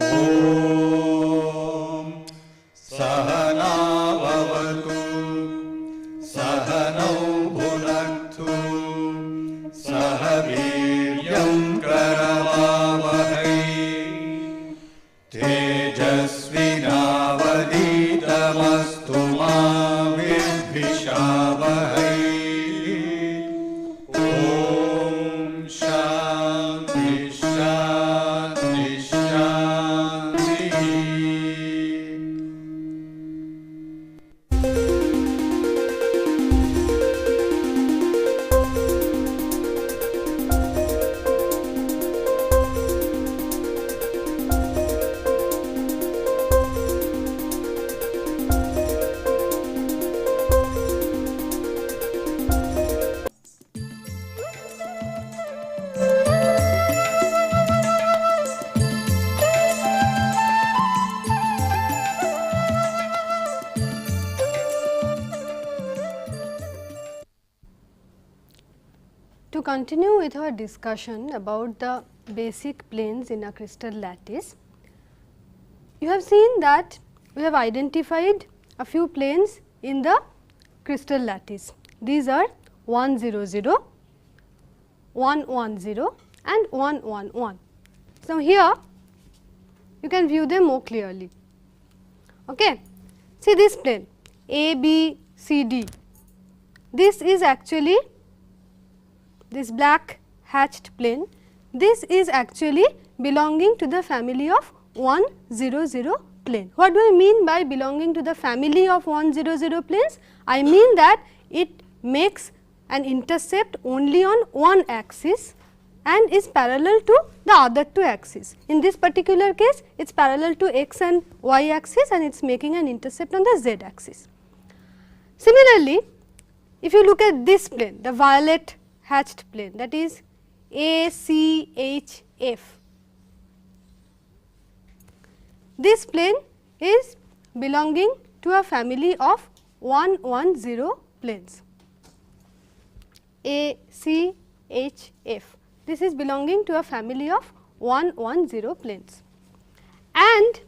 ॐ सहना भवतु सहनौ भुनक्तु सह वीर्यं करवावहै तेजस्विनावधीतमस्तु मा विद्विषावहै। ॐ शान्ति शान्ति शान्तिः। To continue with our discussion about the basic planes in a crystal lattice, you have seen that we have identified a few planes in the crystal lattice. These are 1 0 0, 1 1 0 and 1 1 1. So, here you can view them more clearly. Okay. See this plane A, B, C, D. This is actually this black hatched plane. This is actually belonging to the family of 1 0 0 plane. What do I mean by belonging to the family of 1 0 0 planes? I mean that it makes an intercept only on one axis and is parallel to the other two axes. In this particular case, it is parallel to x and y axis and it is making an intercept on the z axis. Similarly, if you look at this plane, the violet hatched plane, that is ACHF. This plane is belonging to a family of 1 1 0 planes. ACHF. This is belonging to a family of 1 1 0 planes. And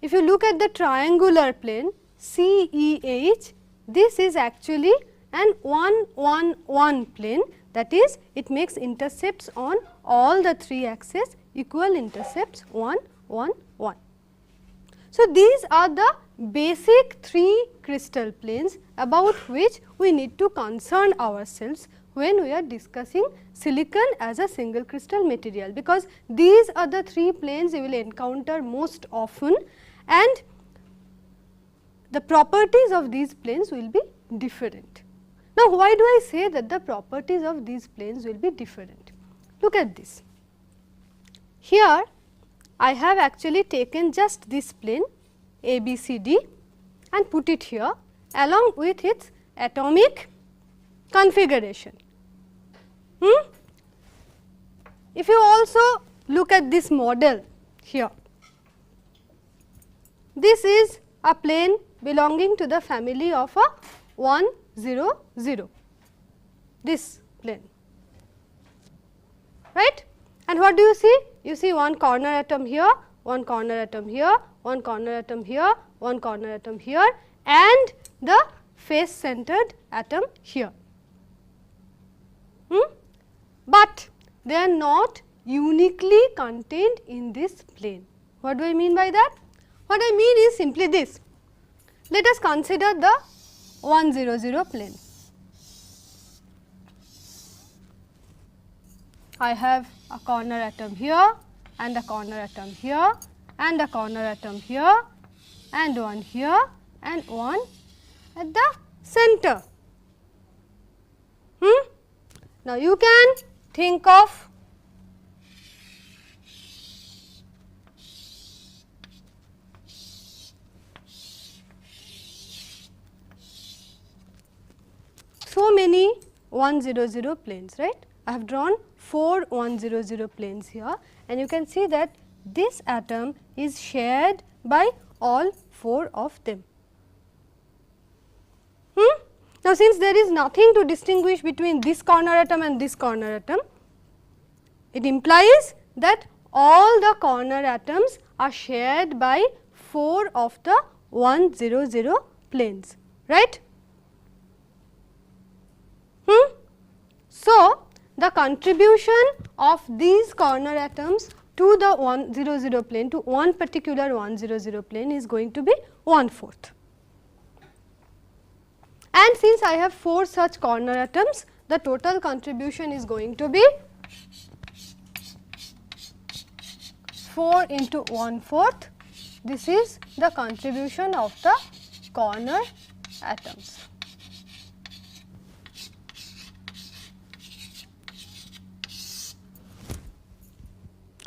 if you look at the triangular plane CEH, this is actually an 1 1 1 plane, that is it makes intercepts on all the three axes, equal intercepts 1 1 1. So, these are the basic three crystal planes about which we need to concern ourselves when we are discussing silicon as a single crystal material, because these are the three planes you will encounter most often and the properties of these planes will be different. Now, why do I say that the properties of these planes will be different? Look at this. Here I have actually taken just this plane ABCD and put it here along with its atomic configuration. If you also look at this model here, this is a plane belonging to the family of a 1 0 0, this plane, right. And what do you see? You see one corner atom here, one corner atom here, one corner atom here, one corner atom here and the face centered atom here. But they are not uniquely contained in this plane. What do I mean by that? What I mean is simply this. Let us consider the 1 0 0 plane. I have a corner atom here and a corner atom here and a corner atom here and one here and one at the center. Now, you can think of so many 1 0 0 planes, right. I have drawn 4 1 0 0 planes here and you can see that this atom is shared by all 4 of them. Now, since there is nothing to distinguish between this corner atom and this corner atom, it implies that all the corner atoms are shared by 4 of the 1 0 0 planes, right. So, the contribution of these corner atoms to the 1 0 0 plane, to one particular 1 0 0 plane is going to be 1/4. And since I have 4 such corner atoms, the total contribution is going to be 4 into 1/4. This is the contribution of the corner atoms.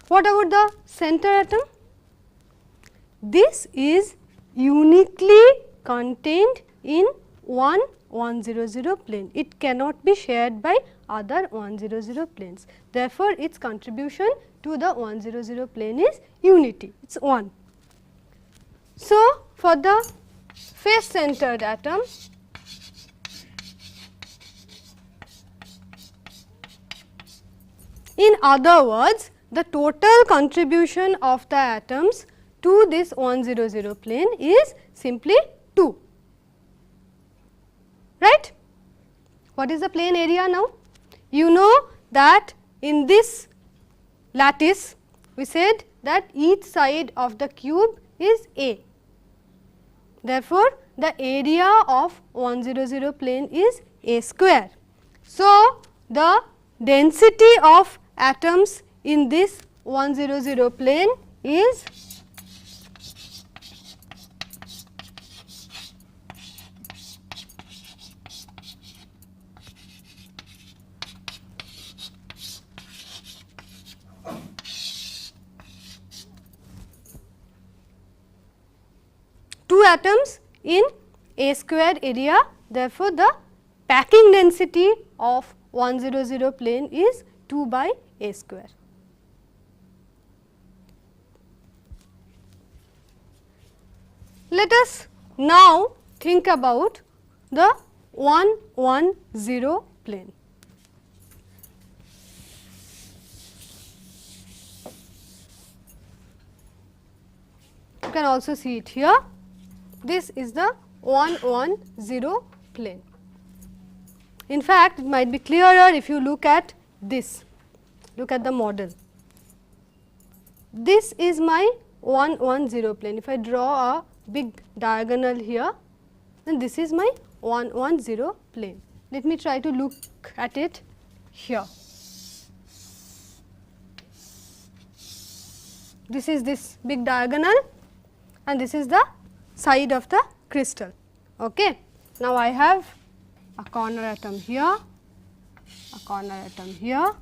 What about the center atom? This is uniquely contained in one 1 0 0 plane. It cannot be shared by other 1 0 0 planes. Therefore, its contribution to the 1 0 0 plane is unity, it is 1. So, for the face centered atom, in other words, the total contribution of the atoms to this 1 0 0 plane is simply 2, right. What is the plane area now? You know that in this lattice we said that each side of the cube is A. Therefore, the area of 1 0 0 plane is A square. So, the density of atoms in this 1 0 0 plane is atoms in A square area. Therefore, the packing density of 1 0 0 plane is 2 by A square. Let us now think about the 1 1 0 plane. You can also see it here. This is the 1 1 0 plane. In fact, it might be clearer if you look at this, look at the model. This is my 1 1 0 plane. If I draw a big diagonal here, then this is my 1 1 0 plane. Let me try to look at it here. This is this big diagonal and this is the side of the crystal. Okay. Now, I have a corner atom here, a corner atom here,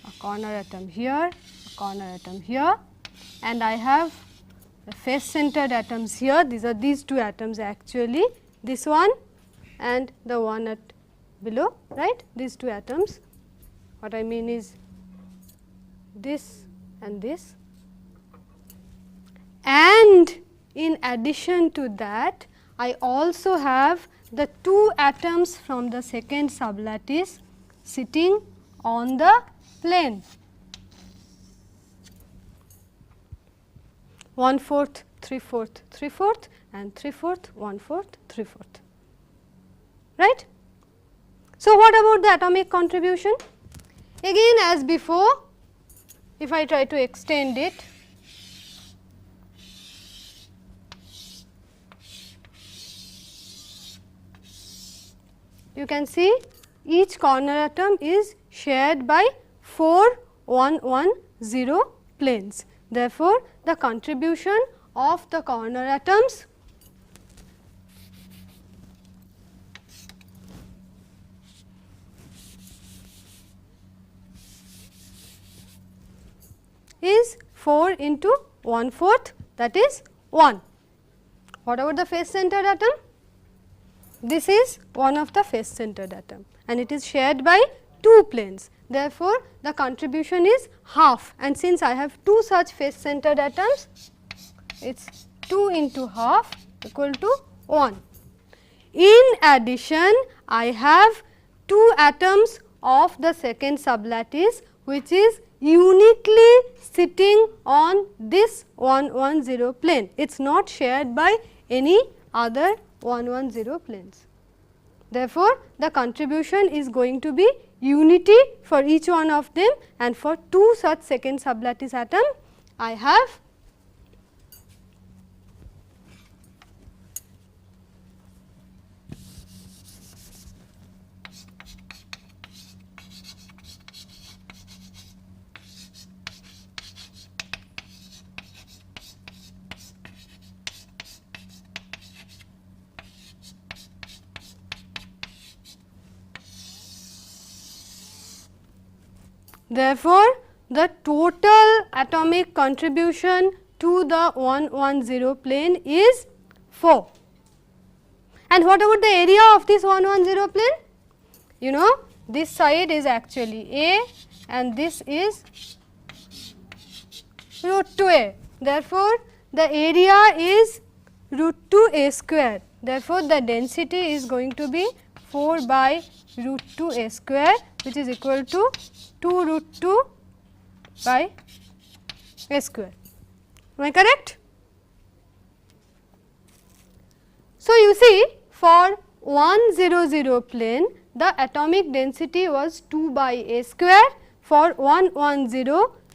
a corner atom here, a corner atom here, and I have the face centered atoms here. These are these two atoms actually, this one and the one at below, right. These two atoms, what I mean is this and this, and in addition to that, I also have the two atoms from the second sublattice sitting on the plane, 1/4, 3/4, 3/4 and 3/4, 1/4, 3/4, right. So, what about the atomic contribution? Again as before, if I try to extend it, you can see each corner atom is shared by 4 1 1 0 planes. Therefore, the contribution of the corner atoms is 4 into 1/4, that is 1. What about the face centered atom? This is one of the face centered atom and it is shared by 2 planes. Therefore, the contribution is half, and since I have 2 such face centered atoms, it is 2 into half equal to 1. In addition, I have 2 atoms of the second sublattice which is uniquely sitting on this 110 plane. It is not shared by any other 110 planes. Therefore, the contribution is going to be unity for each one of them, and for 2 such second sublattice atom I have therefore, the total atomic contribution to the 110 plane is 4. And what about the area of this 110 plane? You know, this side is actually A and this is root 2A. Therefore, the area is root 2A square. Therefore, the density is going to be 4 by root 2A square, which is equal to 2 root 2 by A square. Am I correct? So, you see, for 100 plane, the atomic density was 2 by A square. For 110,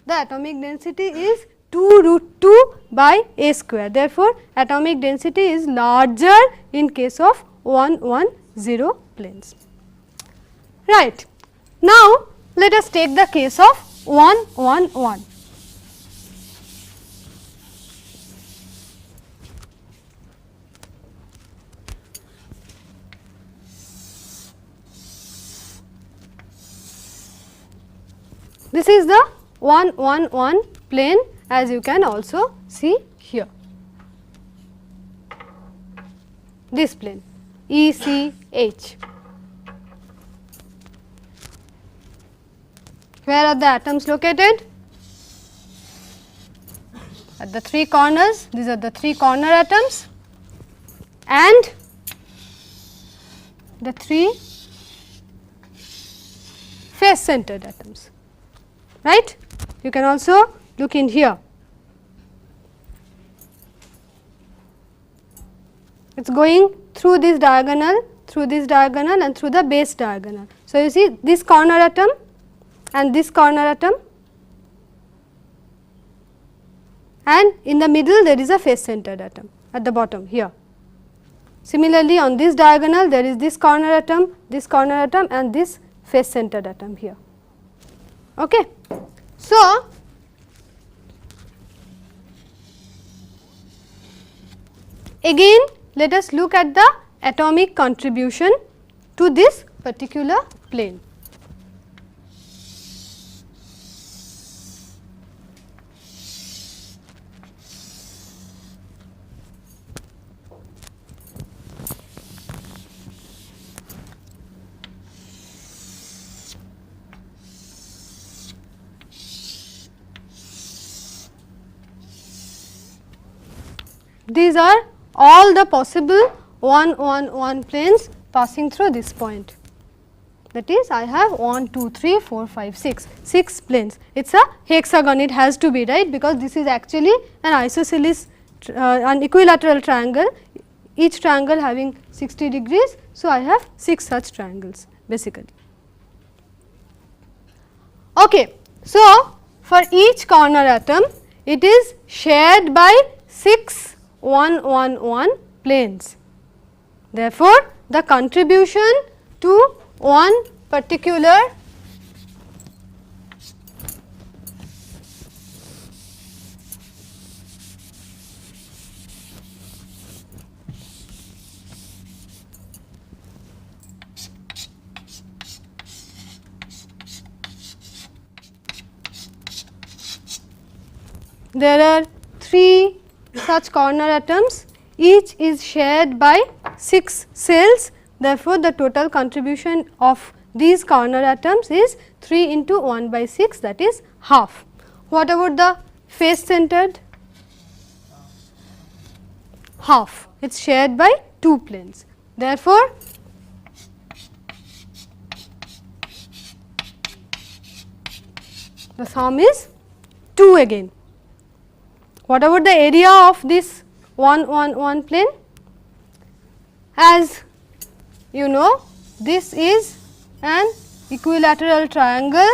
the atomic density is 2 root 2 by A square. Therefore, atomic density is larger in case of 110 planes. Right. Now, let us take the case of 111. This is the 111 plane, as you can also see here. This plane ECH. Where are the atoms located? At the 3 corners. These are the 3 corner atoms and the 3 face centered atoms, right. You can also look in here. It is going through this diagonal, and through the base diagonal. So, you see this corner atom and this corner atom, and in the middle there is a face centered atom at the bottom here. Similarly, on this diagonal there is this corner atom and this face centered atom here. Okay. So, again let us look at the atomic contribution to this particular plane. These are all the possible 111 planes passing through this point. That is, I have 1, 2, 3, 4, 5, 6 planes. It is a hexagon, it has to be, right, because this is actually an isosceles, an equilateral triangle, each triangle having 60 degrees. So, I have 6 such triangles basically. Okay. So, for each corner atom, it is shared by 6 111 planes. Therefore, the contribution to one particular there are 3 such corner atoms, each is shared by 6 cells. Therefore, the total contribution of these corner atoms is 3 into 1 by 6, that is half. What about the face centered? Half, it is shared by 2 planes. Therefore, the sum is 2 again. What about the area of this 1 1 1 plane? As you know, this is an equilateral triangle.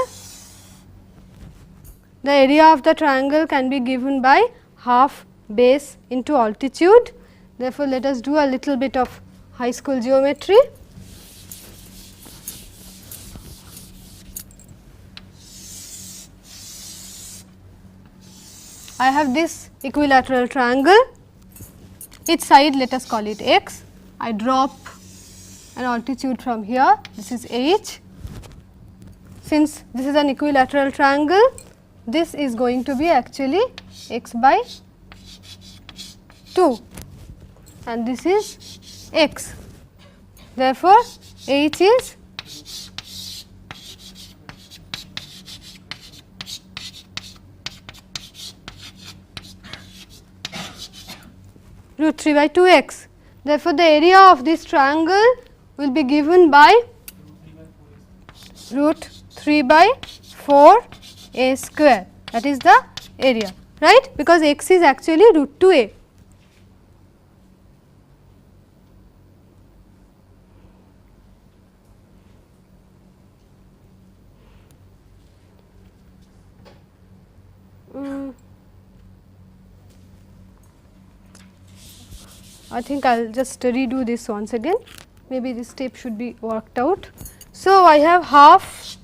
The area of the triangle can be given by half base into altitude. Therefore, let us do a little bit of high school geometry. I have this equilateral triangle, its side let us call it x. I drop an altitude from here, this is h. Since this is an equilateral triangle, this is going to be actually x by 2 and this is x. Therefore, h is root 3 by 2 x. Therefore, the area of this triangle will be given by root 3 by 4 a square, that is the area, right, because x is actually root 2 a. I think I will just redo this once again, maybe this step should be worked out. So, I have half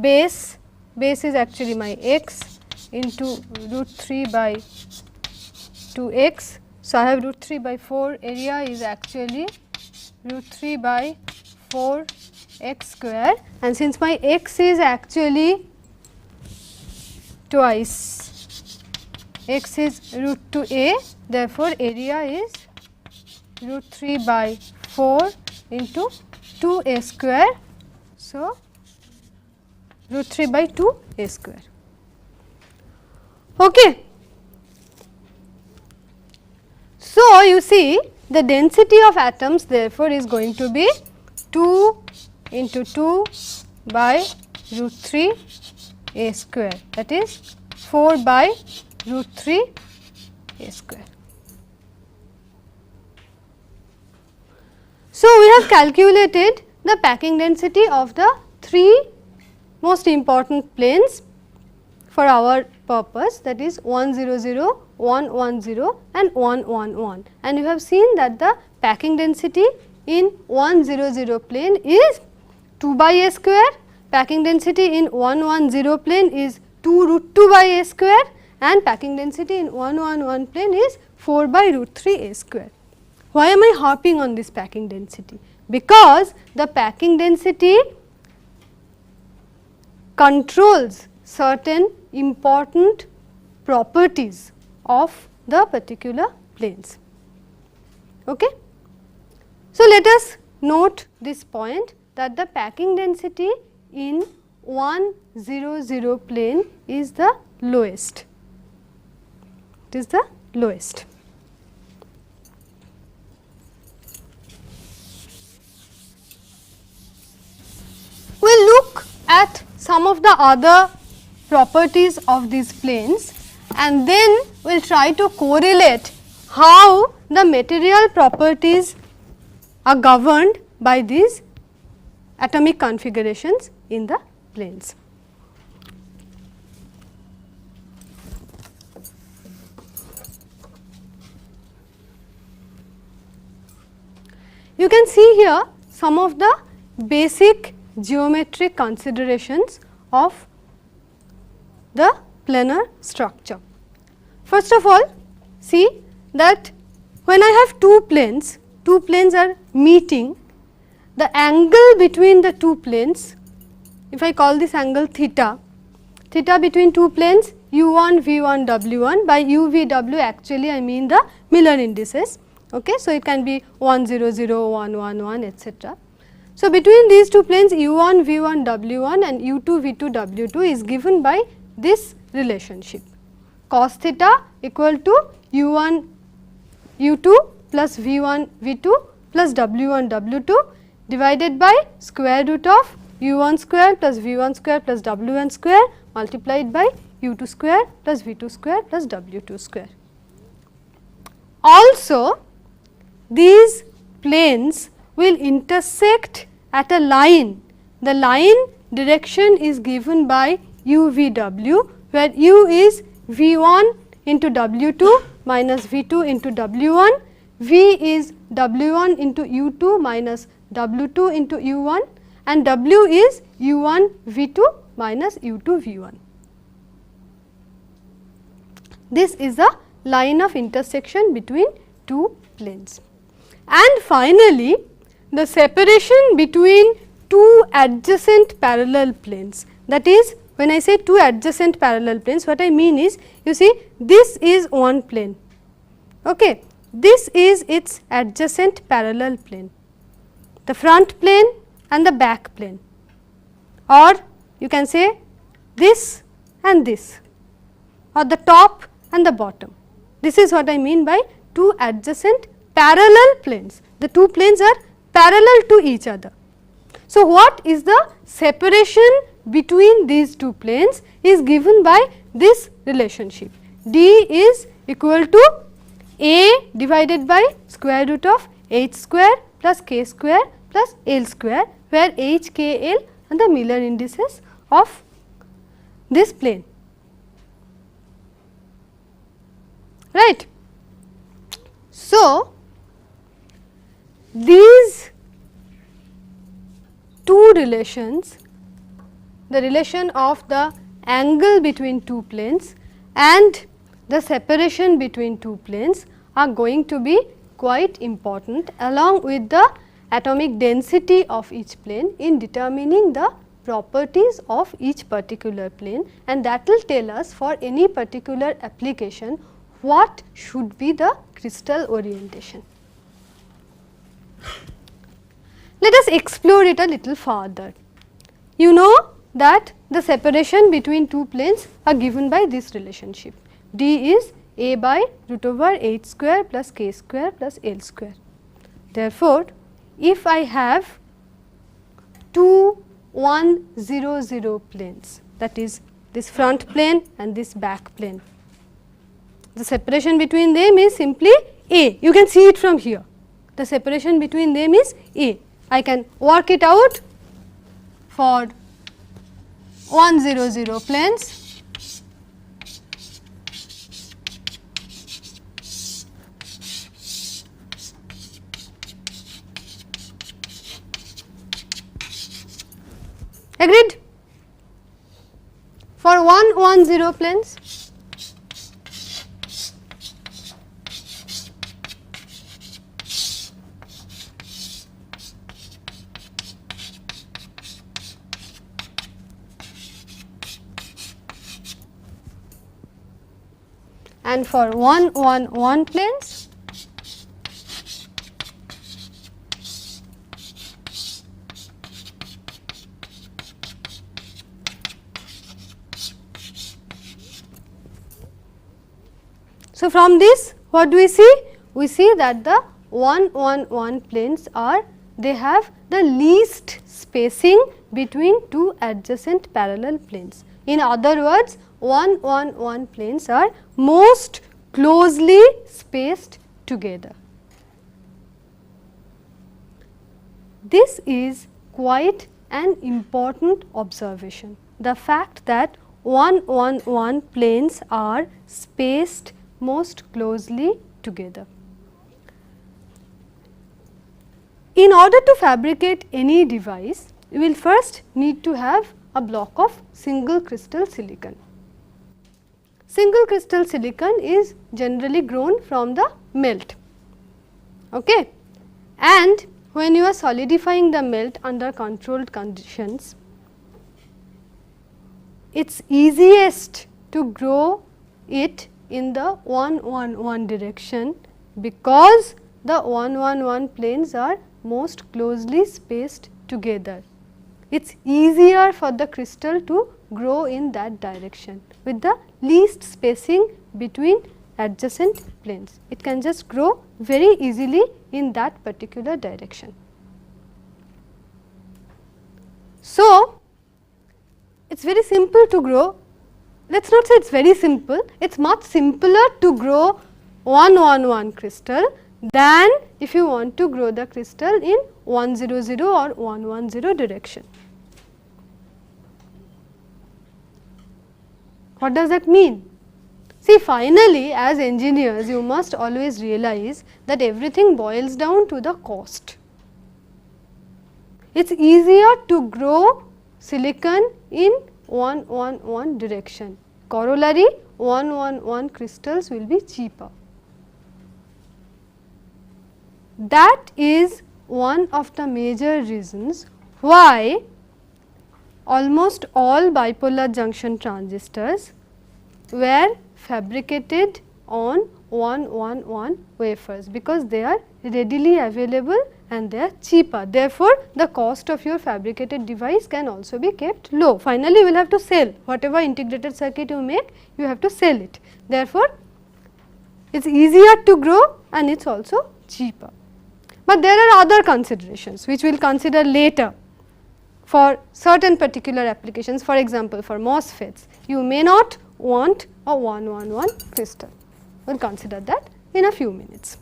base is actually my x into root 3 by 2 x. So, I have root 3 by 4, area is actually root 3 by 4 x square, and since my x is actually twice x is root 2 a, therefore, area is root 3 by 4 into 2 a square. So, root 3 by 2 a square. Okay. So, you see the density of atoms therefore, is going to be 2 into 2 by root 3 a square, that is 4 by root 3 a square. So, we have calculated the packing density of the 3 most important planes for our purpose, that is 1 0 0, 1 1 0 and 1 1 1, and you have seen that the packing density in 1 0 0 plane is 2 by a square, packing density in 1 1 0 plane is 2 root 2 by a square, and packing density in 1 1 1 plane is 4 by root 3 a square. Why am I harping on this packing density? Because the packing density controls certain important properties of the particular planes. Okay? So, let us note this point that the packing density in 1 0 0 plane is the lowest. It is the lowest. We will look at some of the other properties of these planes and then we will try to correlate how the material properties are governed by these atomic configurations in the planes. You can see here some of the basic geometric considerations of the planar structure. First of all, see that when I have two planes are meeting, the angle between the two planes, if I call this angle theta, theta between two planes u1 v1 w1, by u v w actually I mean the Miller indices. Okay, so, it can be 1 0 0, 1 1 1 etc. So, between these two planes u1 v1 w1 and u2 v2 w2 is given by this relationship, cos theta equal to u1 u2 plus v1 v2 plus w1 w2 divided by square root of u1 square plus v1 square plus w1 square multiplied by u2 square plus v2 square plus w2 square. Also, these planes will intersect at a line. The line direction is given by UVW, where U is V1 into W2 minus V2 into W1, V is W1 into U2 minus W2 into U1, and W is U1 V2 minus U2 V1. This is a line of intersection between two planes. And finally, the separation between two adjacent parallel planes, that is, when I say two adjacent parallel planes, what I mean is, you see, this is one plane, okay. This is its adjacent parallel plane, the front plane and the back plane, or you can say this and this, or the top and the bottom. This is what I mean by two adjacent parallel planes. The two planes are parallel to each other. So, what is the separation between these two planes is given by this relationship. D is equal to A divided by square root of h square plus k square plus l square, where h, k, l are the Miller indices of this plane, right. So, these two relations, the relation of the angle between two planes and the separation between two planes, are going to be quite important along with the atomic density of each plane in determining the properties of each particular plane, and that will tell us for any particular application what should be the crystal orientation. Let us explore it a little further. You know that the separation between two planes are given by this relationship. D is A by root over h square plus k square plus l square. Therefore, if I have two 1, 0, 0 planes, that is this front plane and this back plane, the separation between them is simply A. You can see it from here. The separation between them is A. I can work it out for 1, 0, 0 planes. Agreed? For 1, 1, 0 planes, and for 1, 1, 1 planes, so from this what do we see? We see that the 1, 1, 1 planes are, they have the least spacing between two adjacent parallel planes. In other words, 1, 1, 1 planes are most closely spaced together. This is quite an important observation, the fact that 1, 1, 1 planes are spaced most closely together. In order to fabricate any device, you will first need to have a block of single crystal silicon. Single crystal silicon is generally grown from the melt, okay. And when you are solidifying the melt under controlled conditions, it is easiest to grow it in the 1, 1, 1 direction, because the 1, 1, 1 planes are most closely spaced together. It is easier for the crystal to grow in that direction with the least spacing between adjacent planes. It can just grow very easily in that particular direction. So, it is very simple to grow, let us not say it is very simple, it is much simpler to grow 111 crystal than if you want to grow the crystal in 100 or 110 direction. What does that mean? See, finally as engineers you must always realize that everything boils down to the cost. It is easier to grow silicon in 111 direction. Corollary, 111 crystals will be cheaper. That is one of the major reasons why almost all bipolar junction transistors were fabricated on 111 wafers, because they are readily available and they are cheaper. Therefore, the cost of your fabricated device can also be kept low. Finally, you will have to sell whatever integrated circuit you make, you have to sell it. Therefore, it is easier to grow and it is also cheaper. But there are other considerations which we will consider later for certain particular applications. For example, for MOSFETs, you may not want a 111 crystal. We will consider that in a few minutes.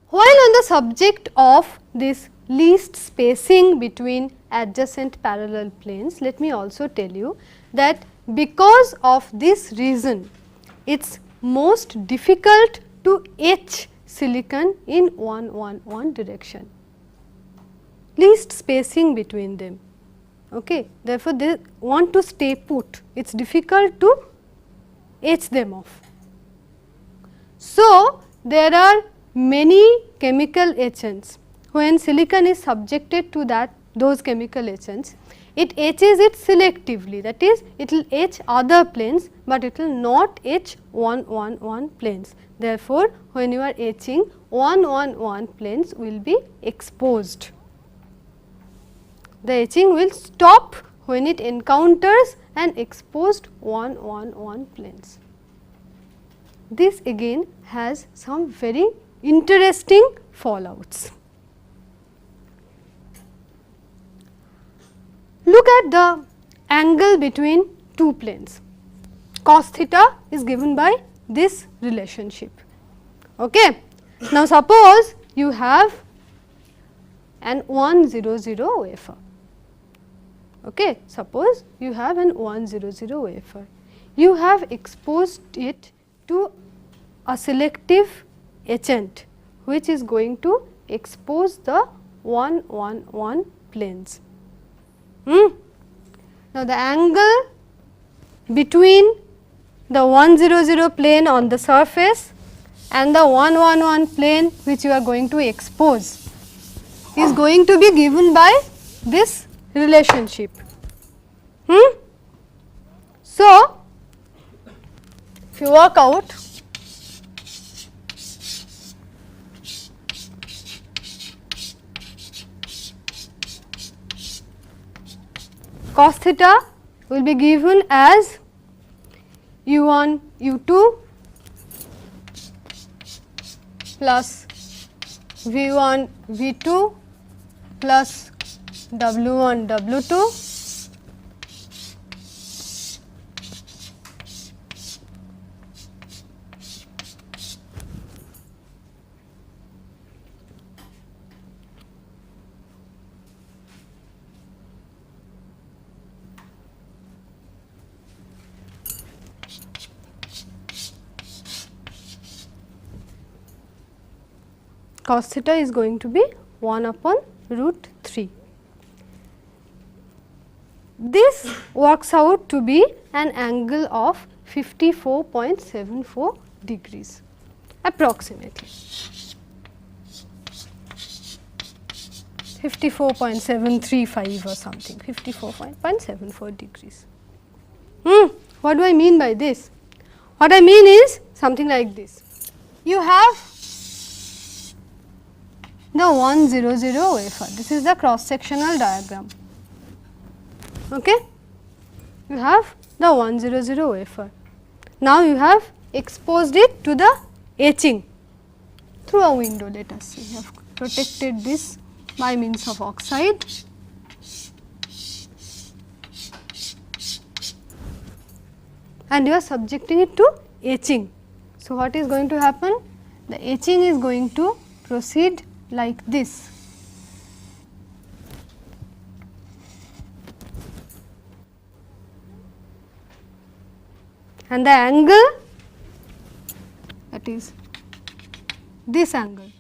While on the subject of this least spacing between adjacent parallel planes, let me also tell you that because of this reason, it is most difficult to etch silicon in 111 direction, least spacing between them. Okay. Therefore, they want to stay put, it is difficult to etch them off. So, there are many chemical etchants. When silicon is subjected to those chemical etchants, it etches it selectively, that is it will etch other planes, but it will not etch 111 planes. Therefore, when you are etching 111 planes will be exposed. The etching will stop when it encounters an exposed 111 planes. This again has some very interesting fallouts. Look at the angle between two planes. Cos theta is given by this relationship. Okay. Now, suppose you have an 100 wafer. Okay. Suppose you have an 100 wafer. You have exposed it to a selective etchant which is going to expose the 111 planes. Now, the angle between the 100 plane on the surface and the 111 plane which you are going to expose is going to be given by this relationship. So, if you work out, cos theta will be given as U1 U2 plus V1 V2 plus W1 W2 cos theta is going to be 1 upon root 3. This works out to be an angle of 54.74 degrees approximately. 54.735 or something, 54.74 degrees. What do I mean by this? What I mean is something like this. You have the 100 wafer. This is the cross sectional diagram. Okay? You have the 100 wafer. Now you have exposed it to the etching through a window. Let us see. You have protected this by means of oxide. and you are subjecting it to etching. So, what is going to happen? The etching is going to proceed like this. And the angle, that is this angle,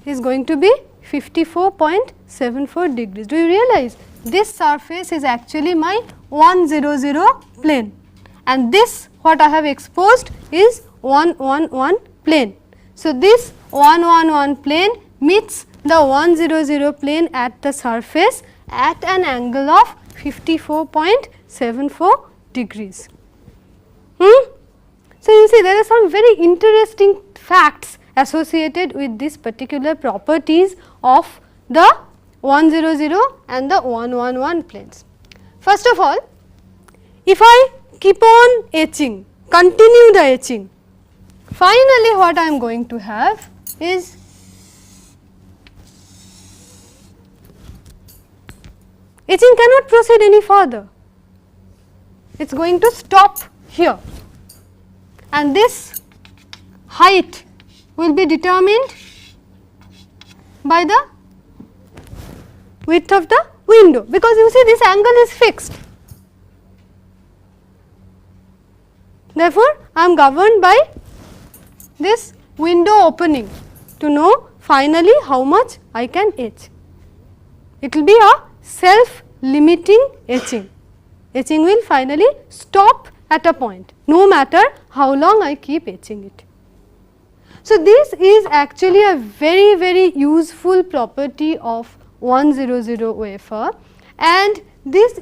is going to be 54.74 degrees. Do you realize this surface is actually my 100 plane, and this what I have exposed is 111 plane. So, this 111 plane meets the 100 plane at the surface at an angle of 54.74 degrees. So, you see there are some very interesting facts associated with this particular properties of the 100 and the 111 planes. First of all, if I keep on etching, continue the etching, finally what I am going to have is etching cannot proceed any further, it is going to stop here, and this height will be determined by the width of the window, because you see this angle is fixed. Therefore, I am governed by this window opening to know finally how much I can etch. It will be a self limiting etching. Etching will finally stop at a point, no matter how long I keep etching it. So, this is actually a very, very useful property of 100 wafer, and this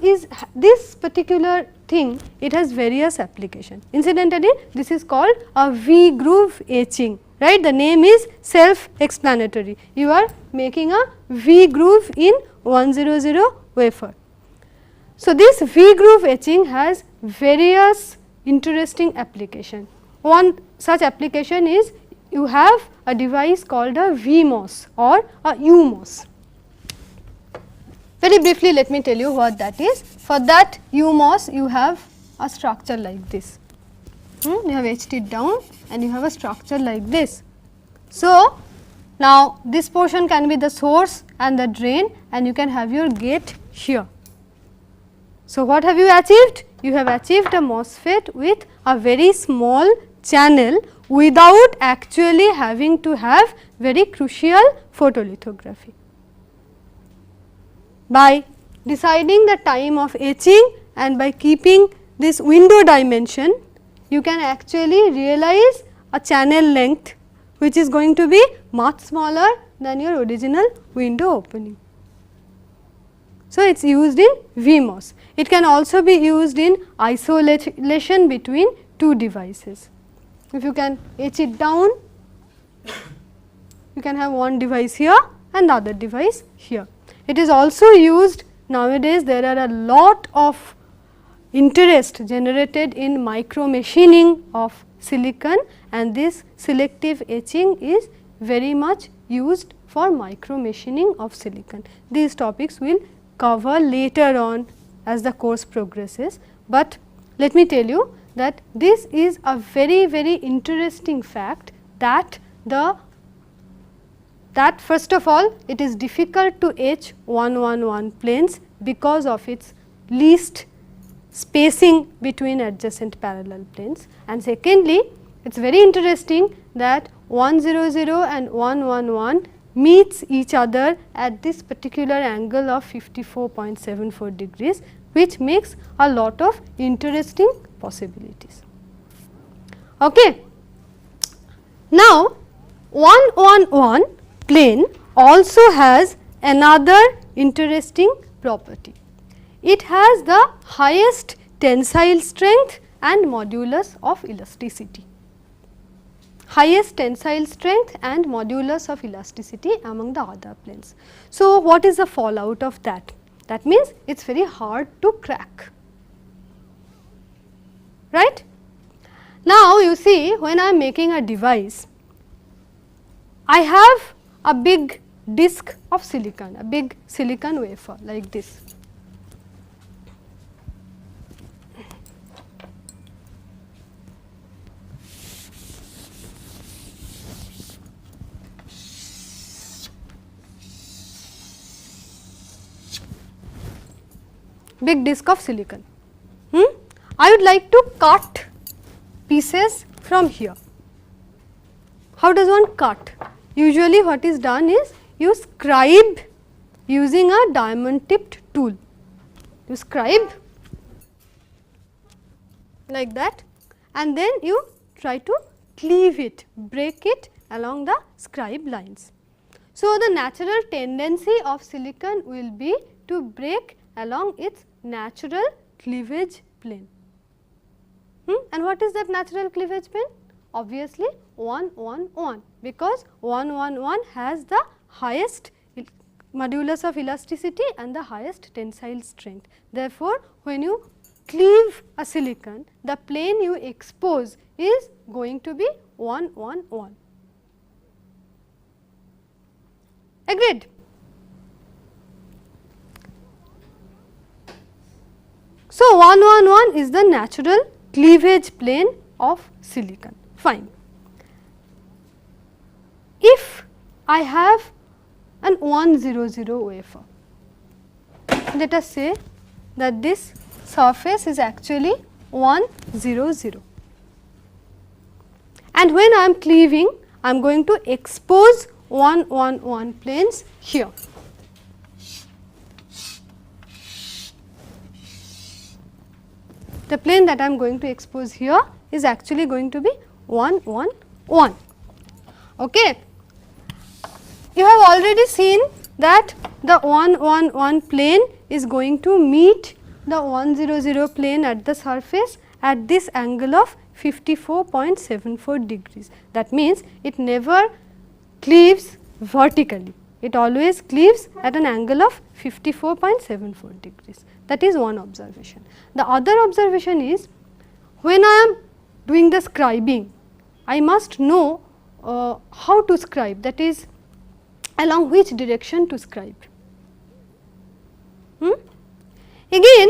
particular thing, it has various application. Incidentally, this is called a V groove etching, right. The name is self explanatory. You are making a V groove in 100 wafer. So, this V groove etching has various interesting application. One such application is you have a device called a VMOS or a UMOS. Very briefly let me tell you what that is. For that UMOS you have a structure like this. You have etched it down and you have a structure like this. So, now this portion can be the source and the drain, and you can have your gate here. So, what have you achieved? You have achieved a MOSFET with a very small channel without actually having to have very crucial photolithography. By deciding the time of etching and by keeping this window dimension, you can actually realize a channel length which is going to be much smaller than your original window opening. So, it is used in VMOS. It can also be used in isolation between two devices. If you can etch it down, you can have one device here and the other device here. It is also used nowadays. There are a lot of interest generated in micro machining of silicon, and this selective etching is very much used for micro machining of silicon. These topics will cover later on as the course progresses, but let me tell you that this is a very, very interesting fact that first of all it is difficult to etch 111 planes because of its least spacing between adjacent parallel planes, and secondly it is very interesting that 100 and 111 meets each other at this particular angle of 54.74 degrees, which makes a lot of interesting possibilities. Okay. Now, 111 plane also has another interesting property. It has the highest tensile strength and modulus of elasticity. Highest tensile strength and modulus of elasticity among the other planes. So, what is the fallout of that? That means it is very hard to crack, right. Now, you see when I am making a device, I have a big disc of silicon, a big silicon wafer like this. big disc of silicon. I would like to cut pieces from here. How does one cut? Usually what is done is you scribe using a diamond tipped tool. You scribe like that and then you try to cleave it, break it along the scribe lines. So, the natural tendency of silicon will be to break along its natural cleavage plane. And what is that natural cleavage plane? Obviously 1 1 1, because 1 1 1 has the highest modulus of elasticity and the highest tensile strength. Therefore, when you cleave a silicon, the plane you expose is going to be 1 1 1. Agreed? So, 1 1 1 is the natural cleavage plane of silicon. Fine. If I have an 1 0 0 wafer, let us say that this surface is actually 1 0 0, and when I am cleaving, I am going to expose 1 1 1 planes here. The plane that I am going to expose here is actually going to be 1 1 1. Okay. You have already seen that the 1 1 1 plane is going to meet the 1 0 0 plane at the surface at this angle of 54.74 degrees. That means, it never cleaves vertically, it always cleaves at an angle of 54.74 degrees. That is one observation. The other observation is, when I am doing the scribing, I must know how to scribe, that is along which direction to scribe. Again,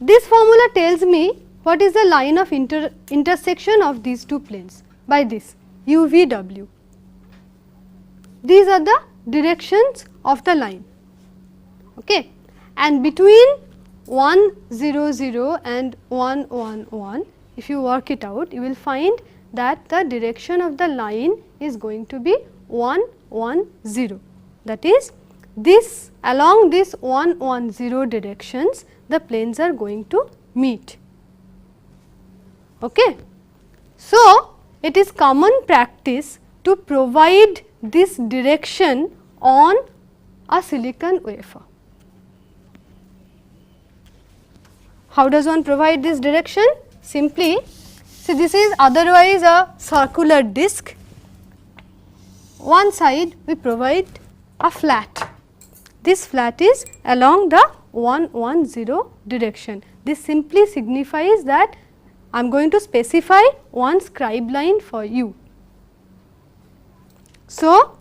this formula tells me what is the line of intersection of these two planes by this UVW. These are the directions of the line, okay. And between 1 0 0 and 1 1 1, if you work it out, you will find that the direction of the line is going to be 1 1 0. That is, this along this 1 1 0 directions, the planes are going to meet. Okay. So, it is common practice to provide this direction on a silicon wafer. How does one provide this direction? Simply, see, this is otherwise a circular disc. One side we provide a flat. This flat is along the 1 1 0 direction. This simply signifies that I am going to specify one scribe line for you. So,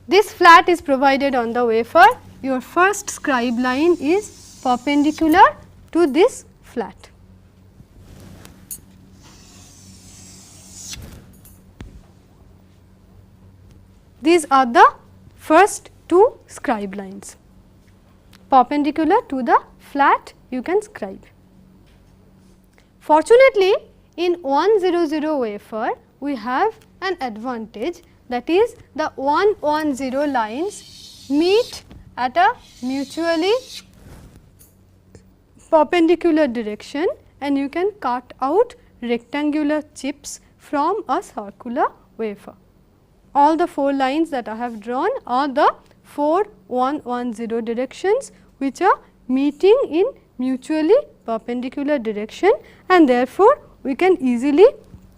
this flat is provided on the wafer. Your first scribe line is perpendicular to this flat. These are the first two scribe lines. Perpendicular to the flat you can scribe. Fortunately, in 1 0 0 wafer we have an advantage, that is the 1 1 0 lines meet at a mutually perpendicular direction, and you can cut out rectangular chips from a circular wafer. All the 4 lines that I have drawn are the 4 1 1 0 directions which are meeting in mutually perpendicular direction, and therefore, we can easily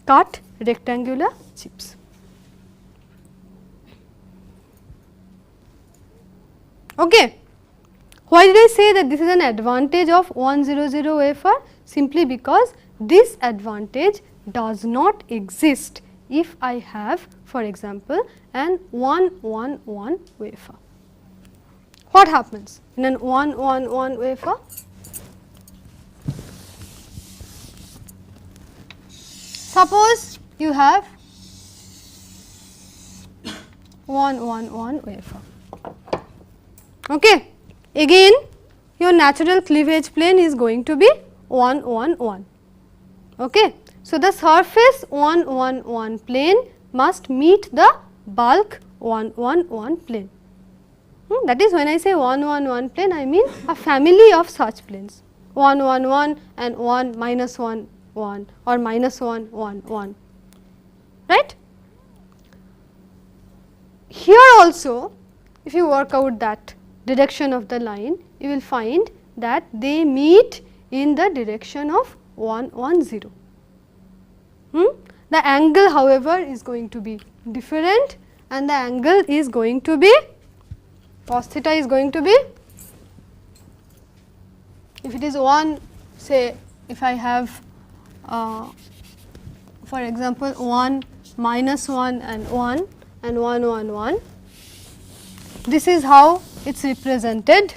cut rectangular chips. Okay. Why did I say that this is an advantage of 1 0 0 wafer? Simply because this advantage does not exist if I have, for example, an 1 1 1 wafer. What happens in an 1 1 1 wafer? Suppose you have 1 1 1 wafer. Okay. again your natural cleavage plane is going to be 1 1 1. Okay. So, the surface 1 1 1 plane must meet the bulk 1 1 1 plane. That is, when I say 1 1 1 plane, I mean a family of such planes 1 1 1 and 1 minus 1 1 or minus 1 1 1, right. Here also, if you work out that direction of the line, you will find that they meet in the direction of 1 1 0. The angle, however, is going to be different, and the angle is going to be, cos theta is going to be, if it is 1, say if I have for example 1 minus 1 and 1 and 1 1 1, this is how it is represented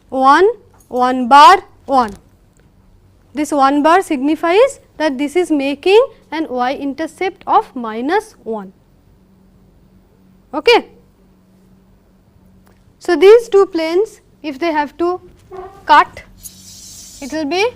1 1 bar 1. This 1 bar signifies that this is making an y intercept of minus 1. Okay. So, these two planes, if they have to cut, it will be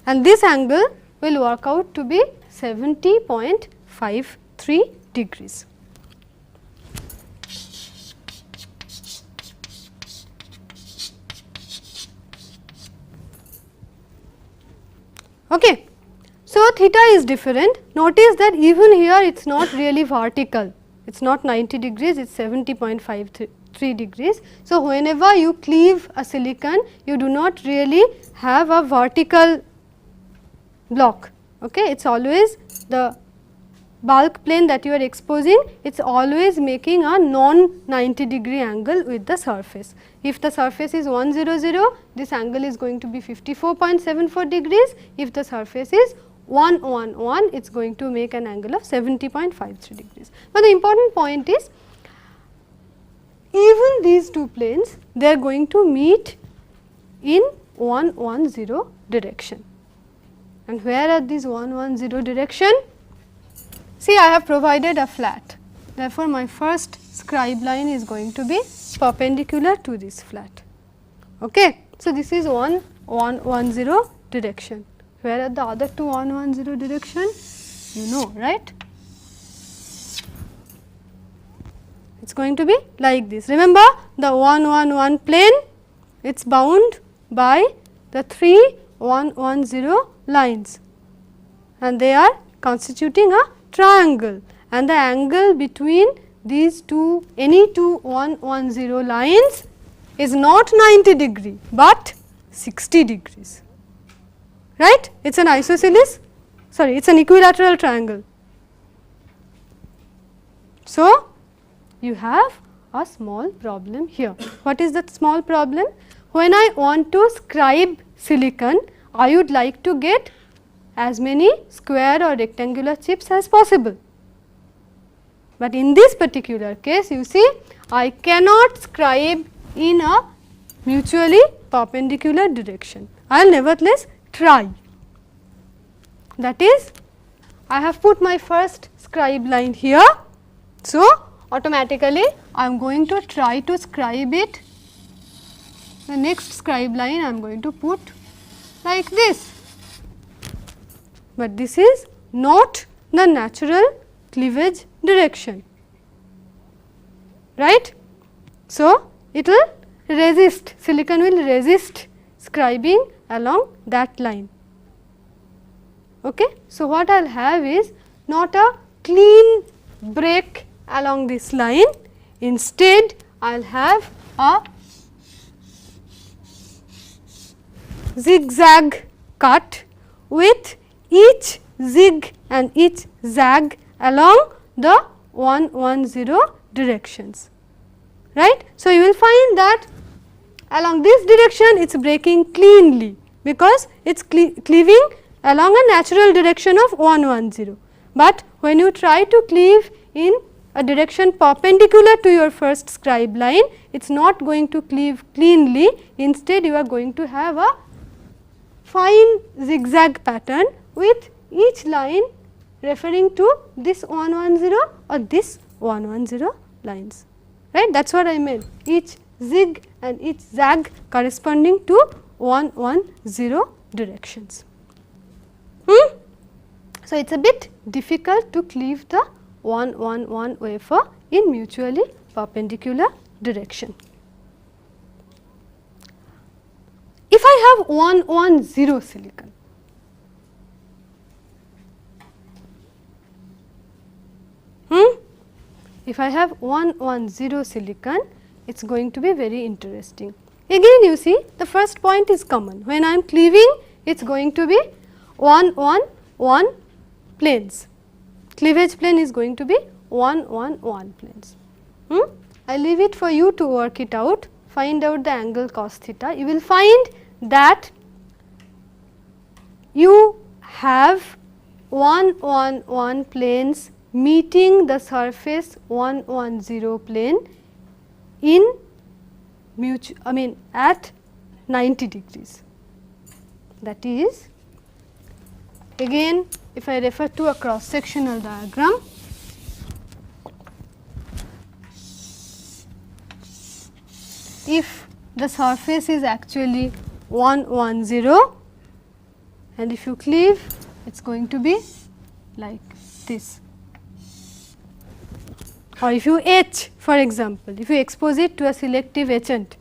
and this angle will work out to be 70.53 degrees. Okay. So, theta is different. Notice that even here it is not really vertical, it is not 90 degrees, it is 70.53 degrees. So, whenever you cleave a silicon, you do not really have a vertical block. Okay. It is always the bulk plane that you are exposing, it is always making a non 90 degree angle with the surface. If the surface is 100, this angle is going to be 54.74 degrees. If the surface is 111, it is going to make an angle of 70.53 degrees. But the important point is, even these two planes, they are going to meet in 110 direction. And where are these 110 direction? See, I have provided a flat. Therefore, my first scribe line is going to be perpendicular to this flat. Okay. So, this is 110 direction. Where are the other two 110 direction? You know, right? It is going to be like this. Remember, the 111 plane, it is bound by the 3 110 lines, and they are constituting a triangle, and the angle between these two, any two 110 lines is not 90 degree, but 60 degrees, right. It is an isosceles, sorry, it is an equilateral triangle. So, you have a small problem here. What is that small problem? When I want to scribe silicon, I would like to get as many square or rectangular chips as possible. But in this particular case, you see, I cannot scribe in a mutually perpendicular direction. I will nevertheless try. That is, I have put my first scribe line here. So, automatically I am going to try to scribe it. The next scribe line I am going to put like this. But this is not the natural cleavage direction, right. So, it will resist, silicon will resist scribing along that line. Okay. So, what I will have is not a clean break along this line, instead I will have a zigzag cut with each zig and each zag along the 110 directions, right. So, you will find that along this direction it is breaking cleanly, because it is cleaving along a natural direction of 110. But when you try to cleave in a direction perpendicular to your first scribe line, it is not going to cleave cleanly. Instead, you are going to have a fine zigzag pattern with each line referring to this 110 or this 110 lines, right. That is what I meant, each zig and each zag corresponding to 110 directions. So, it is a bit difficult to cleave the 111 wafer in mutually perpendicular direction. If I have 110 silicon, if I have 110 silicon, it is going to be very interesting. Again you see the first point is common, when I am cleaving it is going to be 111 planes, cleavage plane is going to be 111 planes. I leave it for you to work it out, find out the angle cos theta. You will find that you have 111 planes meeting the surface 110 plane in at 90 degrees. That is, again if I refer to a cross sectional diagram, if the surface is actually 110 and if you cleave, it is going to be like this. Or if you etch, for example, if you expose it to a selective etchant,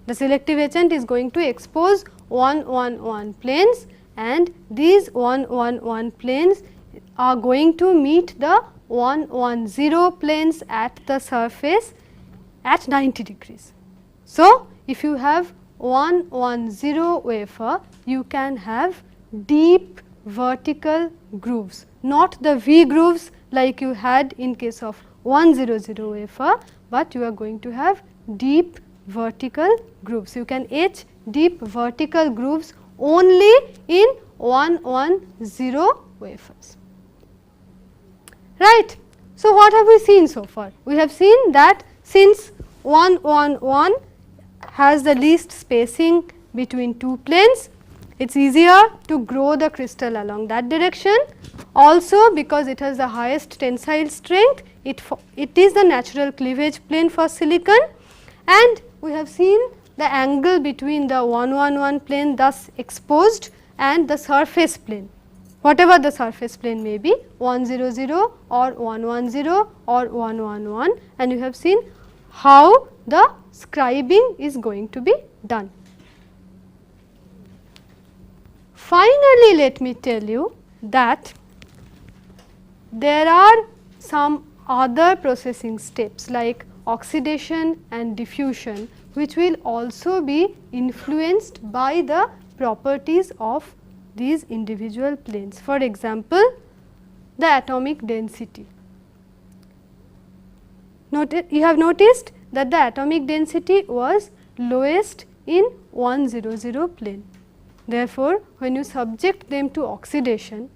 the selective etchant is going to expose 111 planes and these 111 planes are going to meet the 110 planes at the surface at 90 degrees. So, if you have 110 wafer, you can have deep vertical grooves, not the V grooves like you had in case of 100 wafer, but you are going to have deep vertical grooves. You can etch deep vertical grooves only in 110 wafers, right. So, what have we seen so far? We have seen that since 111 has the least spacing between two planes, it is easier to grow the crystal along that direction. Also, because it has the highest tensile strength, it is the natural cleavage plane for silicon, and we have seen the angle between the 111 plane thus exposed and the surface plane, whatever the surface plane may be, 100 or 110 or 111, and you have seen how the scribing is going to be done. Finally, let me tell you that there are some other processing steps like oxidation and diffusion, which will also be influenced by the properties of these individual planes. For example, the atomic density. You have noticed that the atomic density was lowest in 100 plane. Therefore, when you subject them to oxidation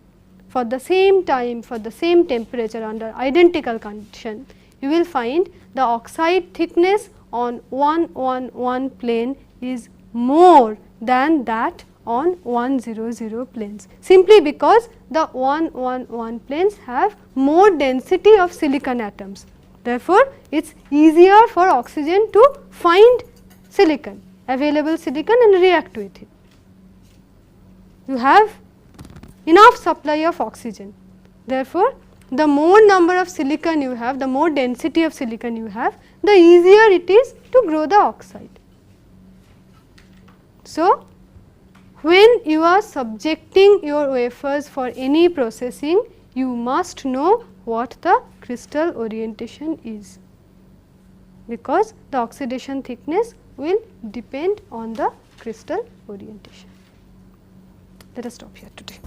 for the same time, for the same temperature under identical condition, you will find the oxide thickness on 111 plane is more than that on 100 planes, simply because the 111 planes have more density of silicon atoms. Therefore, it is easier for oxygen to find silicon, available silicon, and react with it. You have enough supply of oxygen. Therefore, the more number of silicon you have, the more density of silicon you have, the easier it is to grow the oxide. So, when you are subjecting your wafers for any processing, you must know what the crystal orientation is, because the oxidation thickness will depend on the crystal orientation. Let us stop here today.